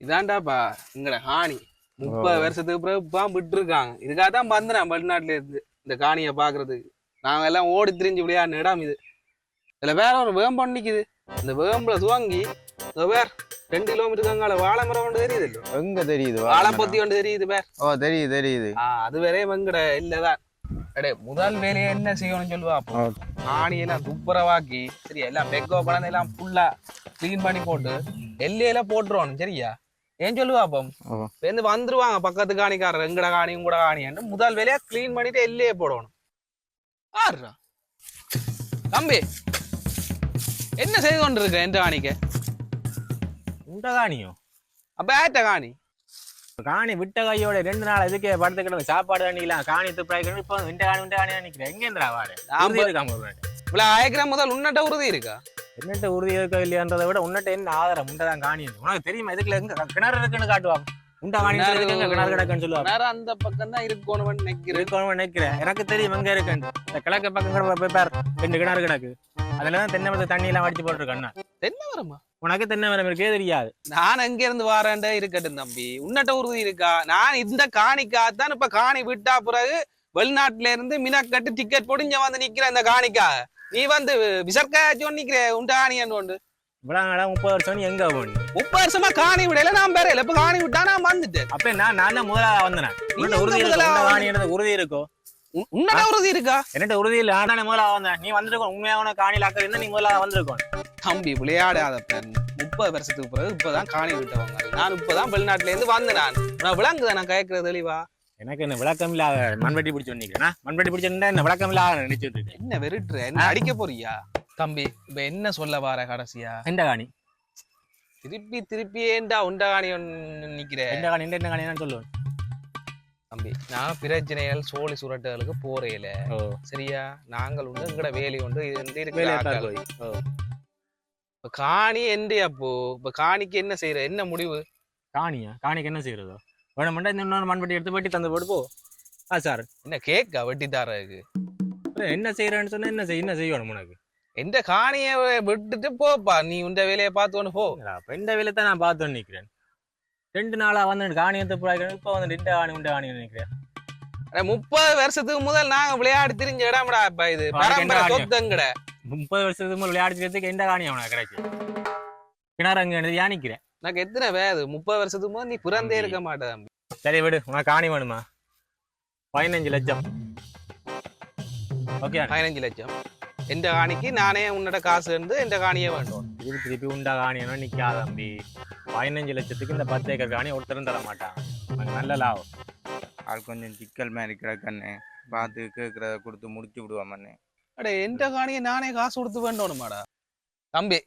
இதாண்டாப்பா எங்கட காணி 30 வருஷத்துக்கு பிறகு இப்ப விட்டு இருக்காங்க. இதுக்காக தான் வந்தேன் வெளிநாட்டுல இருந்து இந்த காணியை பாக்குறதுக்கு. நாங்க எல்லாம் ஓடி திரிஞ்சு விளையாடின இடம் இது. இதுல வேற ஒரு வேம்பு நிக்குது. இந்த வேம்புல துவங்கி வேற 2 கிலோமீட்டருக்கு அங்கால வாழை மரம் ஒன்று தெரியுது இல்ல? எங்க தெரியுது? வாழை பொத்தி ஒன்று தெரியுது பேர். ஓ தெரியுது தெரியுது. அது வேற எங்கட இல்லதான். அடே முதல் வேலையை என்ன செய்யணும்னு சொல்லுவா. காணியெல்லாம் துப்புரவாக்கி சரி எல்லாம் பெக்கோ பழம் எல்லாம் ஃபுல்லா கிளீன் பண்ணி போட்டு எல்லையில போட்டுருவானு சரியா? ஏன் சொல்லுவா அப்ப வந்துருவாங்க பக்கத்து காணிக்காரர் எங்கட காணி உங்கட காணின்னு முதல் வேலையா கிளீன் பண்ணிட்டு எல்லையே போடணும். ஆடுறா தம்பி என்ன செய்து கொண்டு இருக்க எந்த காணிக்க? உண்ட காணியும் அப்ப ஏட்ட காணி காணி விட்ட கையோட 2 நாள் இதுக்கே படுத்து கிடந்து சாப்பாடு தண்ணிக்கலாம் காணி துப்பாய்க்கணும். இப்போ விண்ட காணி நிக்கிறேன் எங்க இருந்தா வாடு இவ்வளவு ஆயிரம் முதல் உன்னட்ட உறுதி இருக்கா? என்னட்ட உறுதி இருக்கா இல்லையான்றதை விட உன்னட்ட என்ன ஆதாரம் உண்டதான் காணி உனக்கு தெரியுமா? இதுக்குள்ள எங்க கிணறு இருக்குன்னு காட்டுவாங்க. உண்டா காணி கிணறு கிடக்குன்னு சொல்லுவாங்க. அந்த பக்கம் தான் இருக்கணும்னு நினைக்கிறேன். எனக்கு தெரியும் எங்க இருக்குன்னு. இந்த கிழக்கு பக்கம் போய் பாரு 2 கிணறு கிடக்கு. அதுலதான் தென்னை மரத்தை தண்ணி எல்லாம் அடிச்சு போட்டுருக்கண்ணா. தென்னை மரமா? உனக்கு தென்னை மரம் இருக்கே தெரியாது. நான் எங்க இருந்து வாரேன்டா இருக்கட்டும் தம்பி. உன்னட்ட உறுதி இருக்கா? நான் இந்த காணிக்காத்தான் இப்ப காணி விட்டா பிறகு வெளிநாட்டுல இருந்து மினக்கட்டு டிக்கெட் போட்டு இங்க வந்து நிக்கிற இந்த காணிக்கா. நீ வந்து விசர்க்காச்சும் நிக்கிற உண்ட காணியான்னு கொண்டு இவ்வளவு 30 வருஷம் எங்க போன 30 வருஷமா காணி விடல. நான் பேர இப்ப காணி விட்டா நான் வந்துட்டேன். அப்ப நான் தான் முதலாக வந்தேன். உறுதி இருக்கோ? உன்னட உறுதி இருக்கா? என்னட்ட உறுதி இல்ல. ஆனா முதலாக வந்தேன். நீ வந்திருக்கோம் உண்மையான காணியில் அக்கறை இருந்தா நீ முதலாக வந்திருக்கோம். தம்பி விளையாடாத 30 வருஷத்துக்கு பிறகு இப்பதான் காணி விட்டவங்க. நான் இப்பதான் வெளிநாட்டுல இருந்து வந்தேன். நான் விளங்குதான் நான் கேட்கறது தெளிவா. எனக்கு என்ன விளக்கம் இல்ல. மண்வெட்டி பிடிச்சு வந்தீங்கன்னா மண்வெட்டி பிடிச்சிருந்தா என்ன விளக்கம் இல்ல நினைச்சிட்டு இருக்கேன். என்ன வெறுட்டுற? என்ன அடிக்க போறியா தம்பி? இப்ப என்ன சொல்ல வார கடைசியா? எந்த காணி திருப்பி ஏண்டா உண்ட காணி நிக்கிறேன்? எந்த காணி என்ன காணி சொல்லுவேன் தம்பி. நான் பிரச்சனைகள் சோழி சுரட்டுகளுக்கு போறேல சரியா? நாங்கள் உண்டு எங்கட வேலை உண்டு இப்ப காணி எந்த அப்போ இப்ப காணிக்கு என்ன செய்யற? என்ன முடிவு? காணிக்கு என்ன செய்யறதோ வேணும்டா இன்னொரு மண்வெட்டி எடுத்து வெட்டி தந்து போட்டு போ. சார் என்ன கேக்கா வெட்டி தாரதுக்கு? என்ன செய்யறேன்னு சொன்னா என்ன செய்யணும் உனக்கு? எந்த காணிய விட்டுட்டு போப்பா. நீ உண்ட வேலையை பார்த்து போ. இந்த வேலையை தான் நான் பார்த்து நிக்கிறேன். 2 நாளா வந்து காணி எடுத்து போறாங்க. இப்ப வந்து 2 காணி உண்ட காணி நினைக்கிறேன். 30 வருஷத்துக்கு முதல் நாங்க விளையாடி திரிஞ்ச இடம்டா. இப்ப இது பரம்பரை சொத்தங்கட. 30 வருஷத்துக்கு முதல் விளையாடுறதுக்கு எந்த காணி அவனை கிடைக்கு? கிணறு அங்க யானிக்கிறேன். எனக்கு எத்தனை வேது? 30 வருஷத்துக்கு முதல் நீ பிறந்தே இருக்க மாட்டேன். சரி விடு. உனக்கு காணி வேணுமா? 15 லட்சம். ஓகே 15 லட்சம். எந்த காணிக்கு நானே உன்னோட காசு இருந்து எந்த காணியே வேண்டும். திருப்பி உண்டா காணியா நிக்காத தம்பி. 15 லட்சத்துக்கு இந்த 10 ஏக்கர் காணி ஒருத்தரும் தர மாட்டான். நல்ல லாபம். அது கொஞ்சம் சிக்கல் மாதிரி கிடக்கண்ணே. பார்த்து கேட்கறத கொடுத்து முடிச்சு விடுவாமண்ணே. அடே எந்த காணியை நானே காசு கொடுத்து வேண்டோணுமாடா தம்பி?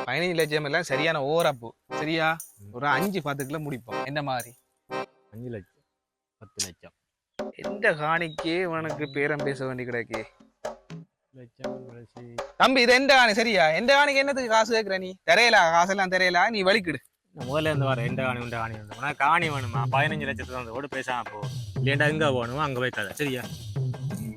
15 லட்சம் எல்லாம் சரியான ஓரப்பு சரியா? ஒரு 5-10 முடிப்போம். என்ன மாதிரி? 5 லட்சம் 10 லட்சம். எந்த காணிக்கு உனக்கு பேரம் பேச வேண்டி கிடக்கு தம்பி? இது எந்த காணி சரியா? எந்த காணிக்கு என்னத்துக்கு காசு கேட்கிற நீ? தெரியலா காசெல்லாம் தெரியலா? நீ வலிக்கிடு. முதல்ல இருந்து வர எந்த காணி உண்ட காணி உண்டு. உனக்கு காணி வேணுமா? 15 லட்சத்துக்கு வந்து ஓடு பேசாம போ. இல்லையா எங்க போகணுமோ அங்க போய் தர சரியா?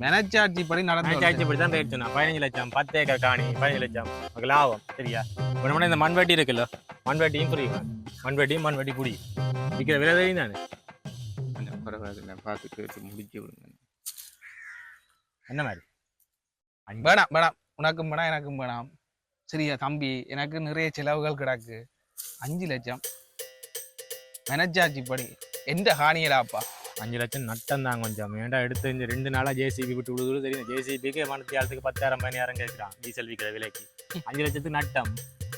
மெனச்சாட்சி படி நடந்தாட்சி படி தான் பேசுனா. 15 லட்சம் 10 ஏக்கர் காணி 15 லட்சம் உனக்கு லாபம் சரியா? உடனே இந்த மண்வெட்டி இருக்குல்ல, மண்வெட்டியும் புரியும். மண்வெட்டி புடி விற்கிற விலை தெரியும் தானே. பரவாயில்ல பார்த்து கேட்டு முடிச்சு விடுங்க. என்ன மாதிரி? வேணாம் உனக்கும் வேணாம் எனக்கும் வேணாம் சரியா தம்பி? எனக்கு நிறைய செலவுகள் கிடக்கு. 5 லட்சம் மெனச்சாட்சி படி எந்த காணியலாப்பா? 5 லட்சம் நட்டம் தான் கொஞ்சம். ஏன்டா எடுத்து இந்த 2 நாளா ஜேசிபி விட்டு விடுதல் தெரியும். ஜேசிபிக்கு மனத்தியாலத்துக்கு 10,000 15,000 கேட்கிறான் டீசல் விற்கிற விலைக்கு. 5 லட்சத்துக்கு நட்டம்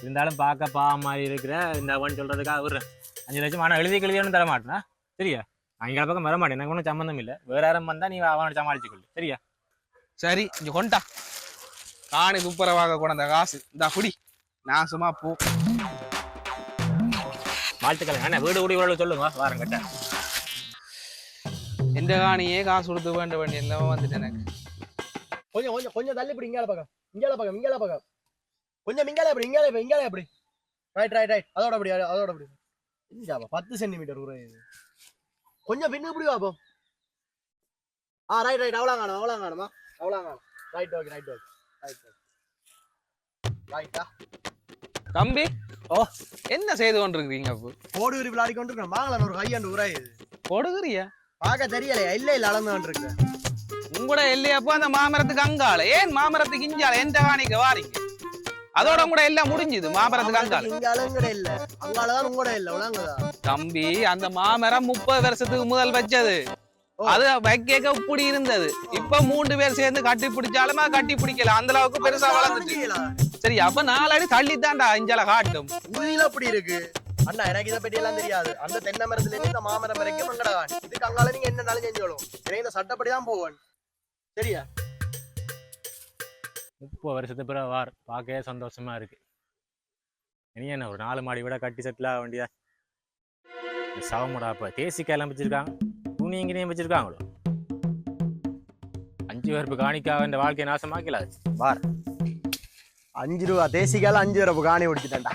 இருந்தாலும் பார்க்க மாதிரி இருக்கிற இந்த அவன் சொல்றதுக்காக விடுறேன். 5 லட்சம் ஆனால் எழுதியும் தர மாட்டேனா சரியா? அங்கே பக்கம் வர மாட்டேன். எனக்கு ஒன்றும் சம்மந்தம் இல்லை. வேற யாரும் வந்தா நீ அவனை சமாளிச்சுக்கொள்ளு சரியா? சரி இங்க கொண்டா காணி துப்புரவாக கொண்ட காசு இந்த குடி. நான் சும்மா போ. வாழ்த்துக்கள். என்ன வீடு கூடி உள்ள சொல்லுங்க வாரம் கட்ட. எந்த காணியே காசு கொடுத்து வேண்டிய எல்லாம் வந்துட்டு எனக்கு. கொஞ்சம் தள்ளி இப்படி இங்கால பக்கம் கொஞ்சம் இங்கால அப்படி ரைட் அதோட அப்படி 10 சென்டிமீட்டர் கொஞ்சம் பின்னு இப்படி வாப்போம். ரைட் அவ்வளோ காணுமா ரைட் ஓகே ரைட்டா தம்பி ஓ என்ன செய்து கொண்டிருக்கிறீங்க அப்போ? கோடு உரி விளையாடி கொண்டு இருக்கேன். வாங்கலாம் ஒரு கையாண்டு உராயுது கொடுக்குறியா? பார்க்க தெரியலையா? இல்ல அளந்து கொண்டு இருக்கேன். உங்களோட இல்லையப்போ அந்த மாமரத்துக்கு அங்கால ஏன் மாமரத்துக்கு இஞ்சால எந்த காணிக்க வாரீங்க? அதோட கூட எல்லாம் முடிஞ்சுது. மாமரத்துக்கு அங்கால இங்க அலங்கட இல்ல, அங்காலதான் உங்களோட இல்ல உலங்கதா தம்பி. அந்த மாமரம் 30 வருஷத்துக்கு முதல் வச்சது. அது வைக்க இப்படி இருந்தது. இப்ப 3 பேர் சேர்ந்து கட்டி பிடிச்சாலுமா கட்டி பிடிக்கல. அந்த அளவுக்கு பெருசா வளர்ந்துச்சு. சரி, அப்ப 4 அடி தள்ளித்தான்டா இஞ்சால காட்டும். உயில அப்படி இருக்கு அண்ணா. எனக்கு இதை பற்றி எல்லாம் தெரியாது. அந்த தென்னை மரத்துல இருந்து இந்த மாமரம் வரைக்கும் மங்கடகான். இதுக்கு அங்கால நீங்க என்ன நாளும் செஞ்சோளும். எனக்கு இந்த சட்டப்படிதான் போவேன். சரியா? 30 வருஷத்துக்கு பிறகு வார் பார்க்கவே சந்தோஷமா இருக்கு. இனி என்ன ஒரு 4 மாடி விட கட்டி செட்டில் ஆக வேண்டியா? சவமுடா இப்போ தேசிக்காயெல்லாம் வச்சிருக்காங்க, துணி எங்கேயும் வச்சிருக்காங்களோ. 5 பேருக்கு காணிக்காக இந்த வாழ்க்கையை நாசமாக்கலாது. வார் 5 ரூபா தேசிக்கால 5 ரூபா காணி பிடிச்சிட்டேன்டா.